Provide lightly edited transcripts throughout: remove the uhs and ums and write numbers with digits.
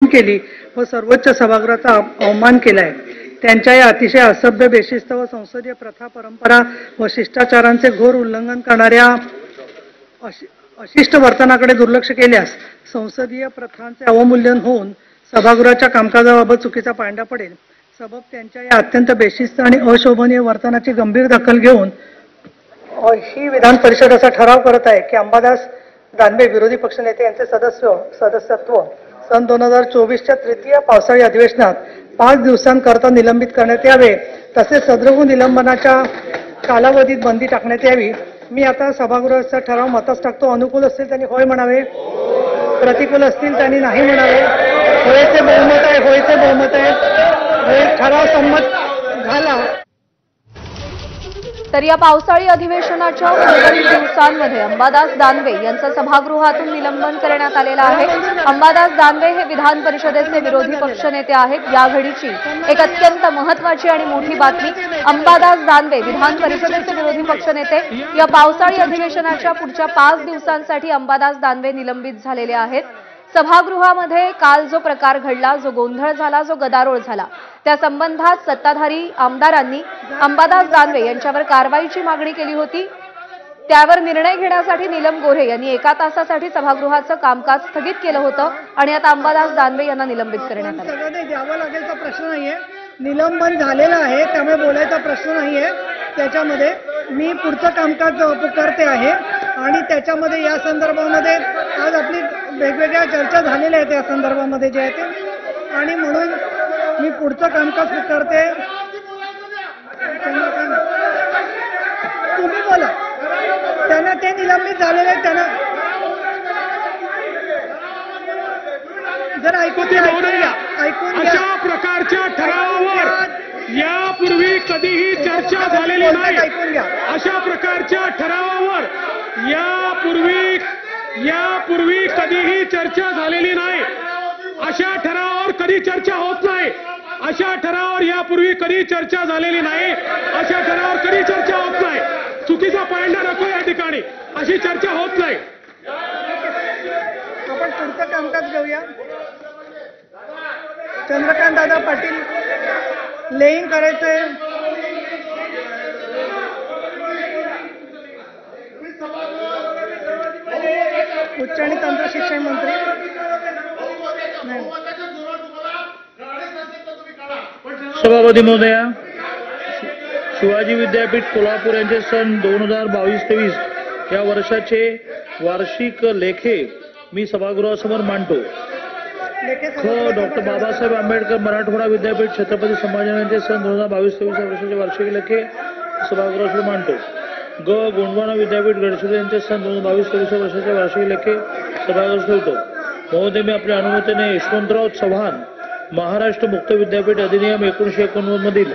केली व सर्वोच्च सभागृहाचा अवमान केलाय। त्यांच्या या अतिशय असभ्य, बेशिस्त व संसदीय प्रथा, परंपरा व शिष्टाचारांचे घोर उल्लंघन करणाऱ्या अशिष्ट वर्तनाकडे दुर्लक्ष केल्यास संसदीय प्रथांचे अवमूल्यन होऊन सभागृहाच्या कामकाजाबाबत चुकीचा पायंडा पडेल। सबब त्यांच्या या अत्यंत बेशिस्त आणि अशोभनीय वर्तनाची गंभीर दखल घेऊन ही विधान परिषद असा ठराव करत आहे की अंबादास दानवे विरोधी पक्षनेते यांचे सदस्यत्व सन 2024च्या तृतीय पावसाळी अधिवेशनात 5 दिवसांकरता निलंबित करण्यात यावे, तसेच सदृश निलंबनाच्या कालावधीत बंदी टाकण्यात यावी। मी आता सभागृहाचा ठराव मतास टाकतो। अनुकूल असतील त्यांनी होय म्हणावे, प्रतिकूल असतील त्यांनी नाही म्हणावे। होयचे बहुमत आहे, होयचे बहुमत आहे। ठराव संमत झाला। तर या पावसाळी अधिवेशनाच्या उर्वरित दिवसांमध्ये अंबादास दानवे यांचं सभागृहातून निलंबन करण्यात आलेलं आहे। अंबादास दानवे हे विधान परिषदेचे विरोधी पक्षनेते आहेत। या घडीची एक अत्यंत महत्त्वाची आणि मोठी बातमी, अंबादास दानवे विधान परिषदेचे विरोधी पक्षनेते या पावसाळी अधिवेशनाच्या पुढच्या 5 दिवसांसाठी अंबादास दानवे निलंबित झालेले आहेत। सभागृहामध्ये काल जो प्रकार घडला, जो गोंधळ झाला, जो गदारोळ झाला, त्या संबंधात सत्ताधारी आमदारांनी अंबादास दानवे यांच्यावर कारवाईची मागणी केली होती। त्यावर निर्णय घेण्यासाठी नीलम गोऱ्हे यांनी 1 तासासाठी सभागृहाचं कामकाज स्थगित केलं होतं आणि आता अंबादास दानवे यांना निलंबित करण्यात आलं। सगळं द्यावं लागेलचा प्रश्न नाहीये, निलंबन झालेलं आहे, त्यामुळे बोलायचा प्रश्न नाहीये। त्याच्यामध्ये मी पुढचं कामकाज पुकारते आहे आणि त्याच्यामध्ये या संदर्भामध्ये आज आपली वेगवेगळ्या चर्चा झालेल्या आहेत या संदर्भामध्ये जे आहे ते, आणि म्हणून मी पुढचं कामकाज पुकारते। तुम्ही बोला, त्यांना ते निलंबित झालेले आहेत, त्यांना जर ऐकून घ्या। अशा प्रकारच्या ठरावावर यापूर्वी कधीही चर्चा झालेली नाही। अशा प्रकारच्या ठरावावर यापूर्वी कधीही चर्चा झालेली नाही। अशा ठरावावर कधी चर्चा होत नाही। अशा ठरावावर यापूर्वी कधी चर्चा झालेली नाही। अशा ठरावावर कधी चर्चा होत नाही। चुकीचा पायंडा नको या ठिकाणी, अशी चर्चा होत नाही। आपण पुढचं कामकाज घेऊया। चंद्रकांत दादा पाटील लेईंग करायचंय। उच्च आणि तंत्र शिक्षण मंत्री सभापती महोदया, शिवाजी विद्यापीठ कोल्हापूर यांचे सन 2022-23 या वर्षाचे वार्षिक लेखे मी सभागृहासमोर मांडतो। डॉक्टर बाबासाहेब आंबेडकर मराठवाडा विद्यापीठ छत्रपती संभाजीनगरचे सन 2022-23 या वर्षाचे वार्षिक लेखे सभागृहासमोर मांडतो। गोंडवाना विद्यापीठ गडचिरोली यांचे सन 2022-23 या वर्षाचे वार्षिक लेखे सभागृहात ठेवतो। महोदय, मी आपल्या अनुमतीने यशवंतराव चव्हाण महाराष्ट्र मुक्त विद्यापीठ अधिनियम 1989 मधील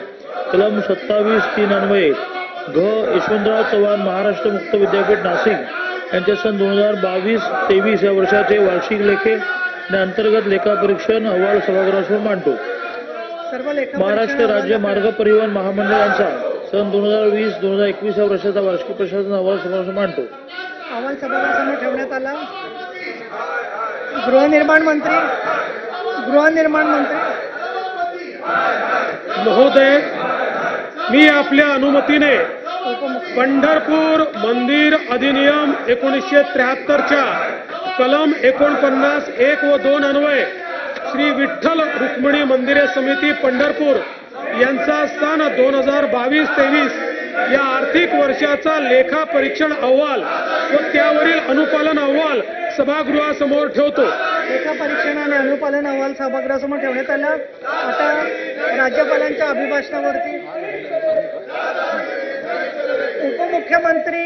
कलम 27(3) अन्वये यशवंतराव चव्हाण महाराष्ट्र मुक्त विद्यापीठ नाशिक यांचे सन 2022-23 या वर्षाचे वार्षिक लेखे आणि अंतर्गत लेखापरीक्षण अहवाल सभागृहासमोर मांडतो। महाराष्ट्र राज्य मार्ग परिवहन महामंडळाचा सन 2020-2021 या वर्षाचा वार्षिक प्रशासन अहवाल सभागृहासमोर मांडतो। अहवाल सभागृहासमोर ठेवण्यात आला। गृहनिर्माण मंत्री महोदय, मी आपल्या अनुमतीने पंढरपूर मंदिर अधिनियम 1973च्या कलम 49(1) व 2 अन्वये श्री विठ्ठल रुक्मिणी मंदिरे समिती पंढरपूर यांचा सन 2022-23 या आर्थिक वर्षाचा लेखा परीक्षण अहवाल व त्यावरील अनुपालन अहवाल सभागृहासमोर ठेवतो। लेखा परीक्षण आणि अनुपालन अहवाल सभागृहासमोर ठेवण्यात आला। आता राज्यपालांच्या अभिभाषणावरती उपमुख्यमंत्री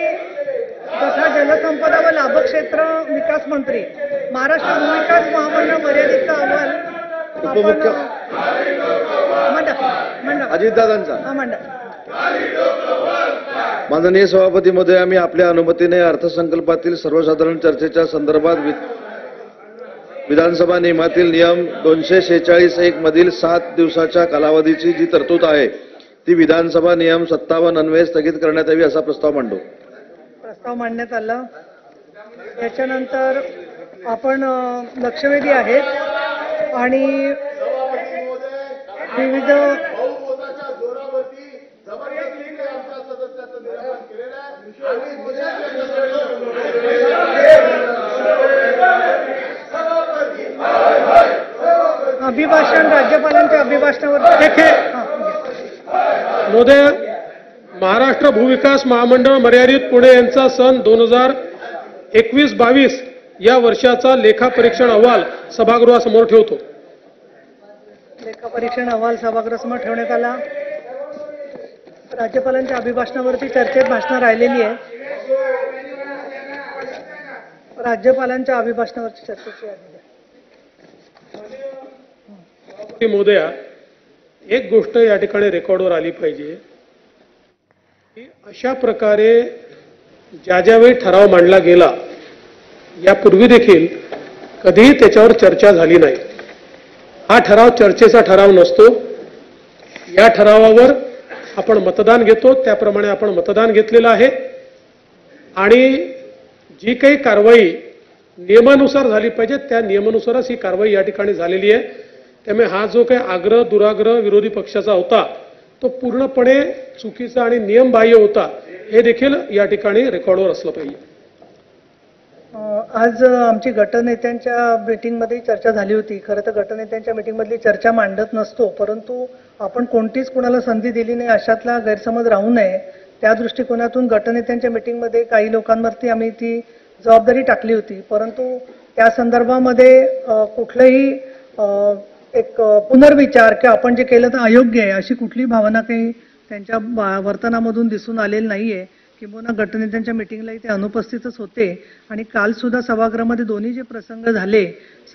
तथा जलसंपदा व लाभक्षेत्र विकास मंत्री महाराष्ट्र भूविकास महामंडळ मर्यादितचा अहवाल अजितदादांचा माननीय सभापती महोदय, आम्ही आपल्या अनुमतीने अर्थसंकल्पातील सर्वसाधारण चर्चेच्या संदर्भात विधानसभा नियमातील नियम 246(1) मधील 7 दिवसाच्या कालावधीची जी तरतूद आहे ती विधानसभा नियम 57 अन्वये स्थगित करण्यात यावी असा प्रस्ताव मांडतो। प्रस्ताव मांडण्यात आला। त्याच्यानंतर आपण लक्षवेधी आहेत। आणि विविध अभिभाषण राज्यपालांच्या अभिभाषणावर महोदय, महाराष्ट्र भूविकास महामंडळ मर्यादित पुणे यांचा सन 2021-22 या वर्षाचा लेखापरीक्षण अहवाल सभागृहासमोर ठेवतो. लेखापरीक्षण अहवाल सभागृहासमोर ठेवण्यात आला. राज्यपालांच्या अभिभाषणावरती चर्चेत भाषणं राहिलेली आहे. राज्यपालांच्या अभिभाषणावरची चर्चेची महोदया, एक गोष्ट या ठिकाणी रेकॉर्डवर आली पाहिजे की अशा प्रकारे ज्यावेळी ठराव मांडला गेला यापूर्वी देखील कधीही त्याच्यावर चर्चा झाली नाही. हा ठराव चर्चेचा ठराव नसतो. या ठरावावर आपण मतदान घेतो, त्याप्रमाणे आपण मतदान घेतलेलं आहे आणि जी काही कारवाई नियमानुसार झाली पाहिजे त्या नियमानुसारच ही कारवाई या ठिकाणी झालेली आहे. त्यामुळे हा जो काही आग्रह दुराग्रह विरोधी पक्षाचा होता तो पूर्णपणे चुकीचा आणि नियमबाह्य होता, हे देखील या ठिकाणी रेकॉर्डवर असलं पाहिजे. आज आमची गटनेत्यांच्या मीटिंगमध्ये चर्चा झाली होती. खरं तर गटनेत्यांच्या मीटिंगमधली चर्चा मांडत नसतो, परंतु आपण कोणतीच कुणाला संधी दिली नाही अशातला गैरसमज राहू नये त्या दृष्टिकोनातून गटनेत्यांच्या मीटिंगमध्ये काही लोकांवरती आम्ही ती जबाबदारी टाकली होती. परंतु त्या संदर्भामध्ये कुठलंही एक पुनर्विचार की आपण जे केलं तर अयोग्य आहे अशी कुठली भावना काही त्यांच्या वर्तनामधून दिसून आलेली नाहीये. किंबहुना गटनेत्यांच्या मीटिंगलाही ते अनुपस्थितच होते आणि काल सुद्धा सभागृहामध्ये दोन्ही जे प्रसंग झाले,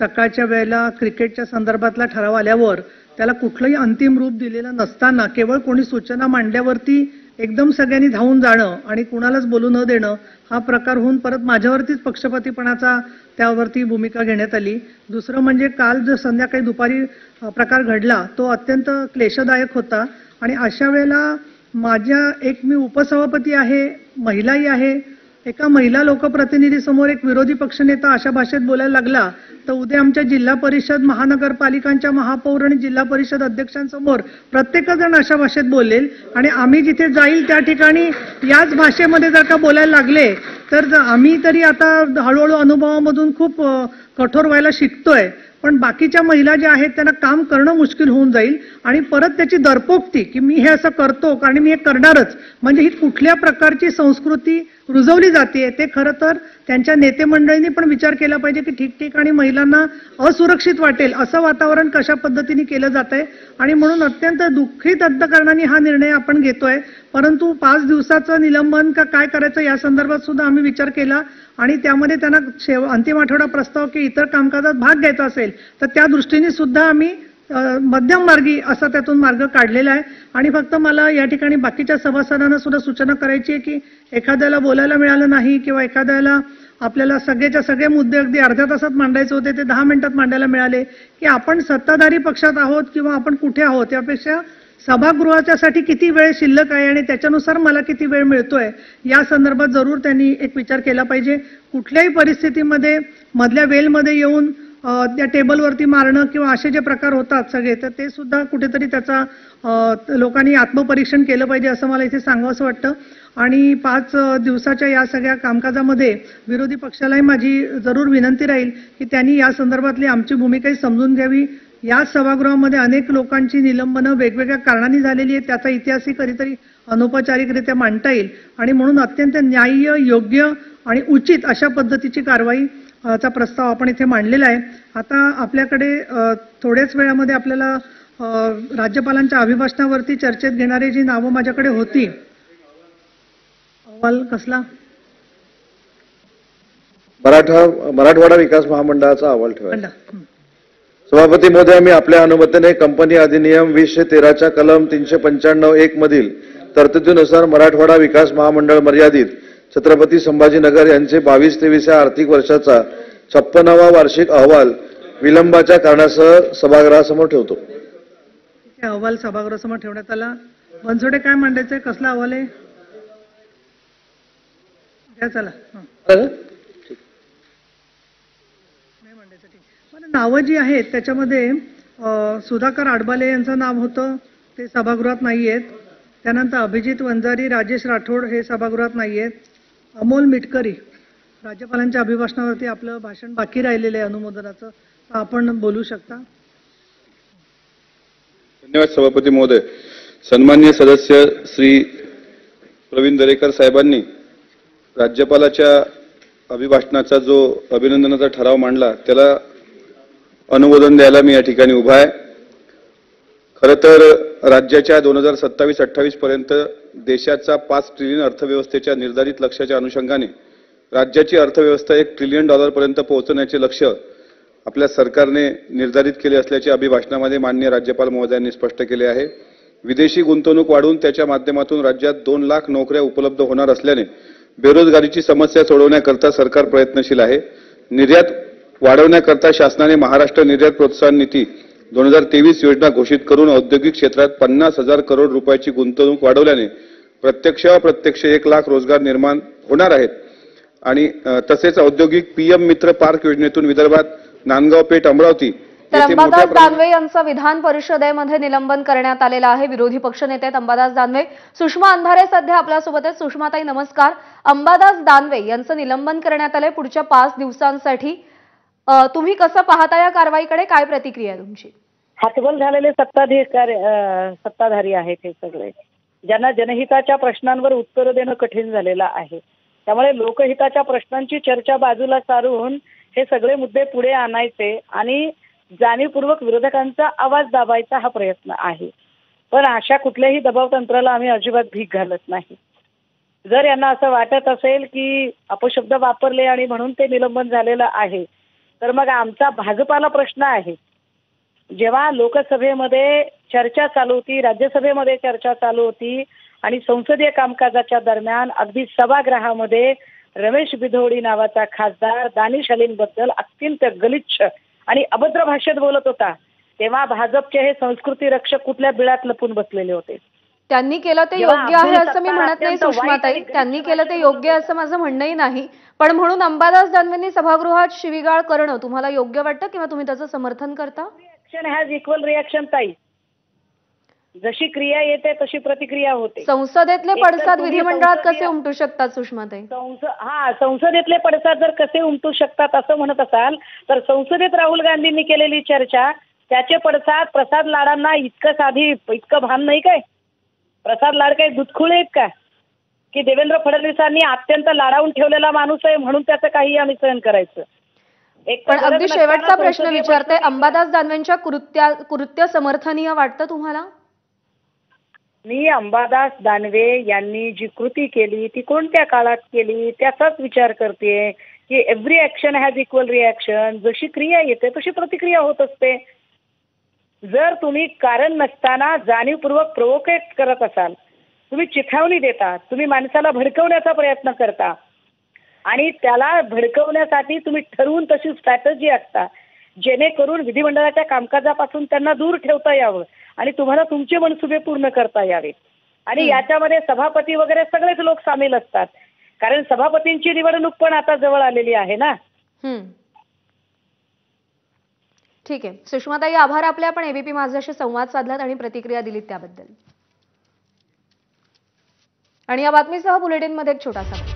सकाळच्या वेळेला क्रिकेटच्या संदर्भातला ठराव आल्यावर त्याला कुठलंही अंतिम रूप दिलेलं नसताना केवळ कोणी सूचना मांडल्यावरती एकदम सगळ्यांनी धावून जाणं आणि कुणालाच बोलू न देणं हा प्रकार होऊन परत माझ्यावरतीच पक्षपातीपणाचा त्यावरती भूमिका घेण्यात आली. दुसरं म्हणजे काल जो संध्याकाळी दुपारी प्रकार घडला तो अत्यंत क्लेशदायक होता आणि अशा वेळेला मी उपसभापती आहे, महिलाही आहे, एका महिला लोकप्रतिनिधीसमोर एक विरोधी पक्षनेता अशा भाषेत बोलायला लागला तर उद्या आमच्या जिल्हा परिषद महानगरपालिकांच्या महापौर आणि जिल्हा परिषद अध्यक्षांसमोर प्रत्येकजण अशा भाषेत बोलेल आणि आम्ही जिथे जाईल त्या ठिकाणी याच भाषेमध्ये जर का बोलायला लागले तर आम्ही तरी आता हळूहळू अनुभवामधून खूप कठोर व्हायला शिकतोय, पण बाकीच्या महिला ज्या आहेत त्यांना काम करणं मुश्किल होऊन जाईल आणि परत त्याची दरपोक्ती की मी हे असं करतो आणि मी हे करणारच, म्हणजे ही कुठल्या प्रकारची संस्कृती रुजवली जाते ते खरं तर त्यांच्या नेते मंडळींनी पण विचार केला पाहिजे की ठिकठिकाणी महिलांना असुरक्षित वाटेल असं वातावरण कशा पद्धतीने केलं जात आहे आणि म्हणून अत्यंत दुःखित अंतकरणाने हा निर्णय आपण घेतोय. परंतु 5 दिवसाचं निलंबन का काय करायचं या संदर्भात सुद्धा आम्ही विचार केला आणि त्यामध्ये त्यांना अंतिम आठवडा प्रस्ताव की इतर कामकाजात भाग घ्यायचा असेल तर त्या दृष्टीने सुद्धा आम्ही मध्यम मार्गी असा त्यातून मार्ग काढलेला आहे. आणि फक्त मला या ठिकाणी बाकीच्या सभासदांना सुद्धा सूचना करायची आहे की एखाद्याला बोलायला मिळालं नाही किंवा एखाद्याला आपल्याला सगळेच्या सगळे मुद्दे अगदी अर्ध्या तासात मांडायचे होते ते 10 मिनिटात मांडायला मिळाले की आपण सत्ताधारी पक्षात आहोत किंवा आपण कुठे आहोत यापेक्षा सभागृहाच्यासाठी किती वेळ शिल्लक आहे आणि त्याच्यानुसार मला किती वेळ मिळतोय या संदर्भात जरूर त्यांनी एक विचार केला पाहिजे. कुठल्याही परिस्थितीमध्ये मधल्या वेलमध्ये येऊन त्या टेबलवरती मारणं किंवा असे जे प्रकार होतात सगळे तर ते सुद्धा कुठेतरी त्याचा लोकांनी आत्मपरीक्षण केलं पाहिजे असं मला इथे सांगावंसं वाटतं. आणि 5 दिवसाच्या या सगळ्या कामकाजामध्ये विरोधी पक्षालाही माझी जरूर विनंती राहील की त्यांनी या संदर्भातली आमची भूमिकाही समजून घ्यावी. या सभागृहामध्ये अनेक लोकांची निलंबनं वेगवेगळ्या कारणांनी झालेली आहेत, त्याचा इतिहासही कधीतरी अनौपचारिकरित्या मांडता येईल आणि म्हणून अत्यंत न्याय्य, योग्य आणि उचित अशा पद्धतीची कारवाई चा प्रस्ताव आपण इथे मांडलेला आहे. आता आपल्याकडे थोड्याच वेळामध्ये आपल्याला राज्यपालांच्या अभिभाषणावरती चर्चेत घेणारी जी नावं माझ्याकडे होती, अहवाल कसला मराठवाडा विकास महामंडळाचा अहवाल ठेवायचा. सभापती महोदय, मी आपल्या अनुमतीने कंपनी अधिनियम 2013च्या कलम 395(1) मधील तरतुदीनुसार मराठवाडा विकास महामंडळ मर्यादित छत्रपती संभाजीनगर यांचे 22-23 या आर्थिक वर्षाचा 56वा वार्षिक अहवाल विलंबाच्या कारणासह सभागृहासमोर ठेवतो. अहवाल सभागृहासमोर ठेवण्यात आला. बनसोडे काय मांडायचंय, कसला अहवाल आहे घ्या चला. नाही मांडायचं ठीक. पण नावं जी आहेत त्याच्यामध्ये सुधाकर आडबाले यांचं नाव होतं, ते सभागृहात नाही आहेत. त्यानंतर अभिजित वंजारी, राजेश राठोड हे सभागृहात नाही आहेत. अमोल मिटकरी, राज्यपालांच्या अभिभाषणावरती आपलं भाषण बाकी राहिलेलं आहे अनुमोदनाचं, तर आपण बोलू शकता. धन्यवाद सभापती महोदय. सन्माननीय सदस्य श्री प्रवीण दरेकर साहेबांनी राज्यपालाच्या अभिभाषणाचा जो अभिनंदनाचा ठराव मांडला त्याला अनुमोदन द्यायला मी या ठिकाणी उभा आहे. खरं तर राज्याच्या 2027-28 पर्यंत देशाचा 5 ट्रिलियन अर्थव्यवस्थेच्या निर्धारित लक्ष्याच्या अनुषंगाने राज्याची अर्थव्यवस्था $1 ट्रिलियन पर्यंत पोहोचण्याचे लक्ष्य आपल्या सरकारने निर्धारित केले असल्याचे अभिभाषणामध्ये माननीय राज्यपाल महोदयांनी स्पष्ट केले आहे. विदेशी गुंतवणूक वाढवून त्याच्या माध्यमातून राज्यात 2 लाख नोकऱ्या उपलब्ध होणार असल्याने बेरोजगारीची समस्या सोडवण्याकरता सरकार प्रयत्नशील आहे. निर्यात वाढवण्याकरता शासनाने महाराष्ट्र निर्यात प्रोत्साहन नीती 2023 योजना घोषित करून औद्योगिक क्षेत्रात 50,000 करोड रुपयाची गुंतवणूक वाढवल्याने प्रत्यक्ष अप्रत्यक्ष 1 लाख रोजगार निर्माण होणार आहेत. आणि तसेच औद्योगिक पीएम मित्र पार्क योजनेतून विदर्भात नांदगाव पेठ अमरावती तर अंबादास दानवे यांचं विधान परिषदेमध्ये निलंबन करण्यात आलेलं आहे. विरोधी पक्षनेते अंबादास दानवे. सुषमा अंधारे सध्या आपल्यासोबत आहेत. सुषमाताई नमस्कार. अंबादास दानवे यांचं निलंबन करण्यात आलंय पुढच्या 5 दिवसांसाठी. तुम्ही कसं पाहता या कारवाईकडे, काय प्रतिक्रिया आहे तुमची? हतबल झालेले सत्ताधारी आहेत हे सगळे, ज्यांना जनहिताच्या प्रश्नांवर उत्तर देणं कठीण झालेलं आहे. त्यामुळे लोकहिताच्या प्रश्नांची चर्चा बाजूला सारून हे सगळे मुद्दे पुढे आणायचे आणि जाणीवपूर्वक विरोधकांचा आवाज दाबायचा हा प्रयत्न आहे. पण अशा कुठल्याही दबाव तंत्राला आम्ही अजिबात भीक घालत नाही. जर यांना असं वाटत असेल की अपशब्द वापरले आणि म्हणून ते निलंबन झालेलं आहे, तर मग आमचा भाजपाला प्रश्न आहे. जेव्हा लोकसभेमध्ये चर्चा चालू होती, राज्यसभेमध्ये चर्चा चालू होती आणि संसदीय कामकाजाच्या दरम्यान अगदी सभागृहामध्ये रमेश बिधोडी नावाचा खासदार दानिश अलींबद्दल अत्यंत गलिच्छ आणि अभद्र भाषेत बोलत होता, तेव्हा भाजपचे हे संस्कृती रक्षक कुठल्या बिळात लपून बसलेले होते. त्यांनी केलं ते योग्य आहे असं मी म्हणत नाही सुषमाताई, त्यांनी केलं ते योग्य असं माझं म्हणणंही नाही. पण म्हणून अंबादास दानवेंनी सभागृहात शिवीगाळ करणं तुम्हाला योग्य वाटतं किंवा तुम्ही त्याचं समर्थन करता? रिएक्शन हॅज इक्वल रिएक्शन ताई. जशी क्रिया येते तशी प्रतिक्रिया होते. संसदेतले पडसाद विधिमंडळात कसे उमटू शकतात सुषमाताई? संसदेतले पडसाद जर कसे उमटू शकतात असं म्हणत असाल तर संसदेत राहुल गांधींनी केलेली चर्चा, त्याचे पडसाद प्रसाद लाडांना इतकं भान नाही काय? प्रसाद लाड काही दुधखुळे आहेत का की देवेंद्र फडणवीसांनी अत्यंत लाडावून ठेवलेला माणूस आहे म्हणून त्याचं काही आम्ही सहन करायचं? पण अगदी शेवटचा प्रश्न विचारते, अंबादास दानवेंच्या कृत्य समर्थनीय वाटतं तुम्हाला? मी अंबादास दानवे यांनी जी कृती केली ती कोणत्या काळात केली त्याचाच विचार करते की every action has equal reaction. जशी क्रिया येते तशी प्रतिक्रिया होत असते. जर तुम्ही कारण नसताना जाणीवपूर्वक प्रोव्होकेट करत असाल, तुम्ही चिथावणी देता, तुम्ही माणसाला भडकवण्याचा प्रयत्न करता आणि त्याला भडकवण्यासाठी तुम्ही ठरवून तशी स्ट्रॅटजी आखता जेणेकरून विधिमंडळाच्या कामकाजापासून त्यांना दूर ठेवता यावं आणि तुम्हाला तुमचे मनसुबे पूर्ण करता यावेत. आणि याच्यामध्ये सभापती वगैरे सगळेच लोक सामील असतात, कारण सभापतींची निवडणूक पण आता जवळ आलेली आहे ना. ठीक आहे सुषमाताई, आभार आपले. आपण एबीपी माझ्याशी संवाद साधलात आणि प्रतिक्रिया दिलीत त्याबद्दल. आणि या बातमीसह बुलेटिनमध्ये एक छोटासा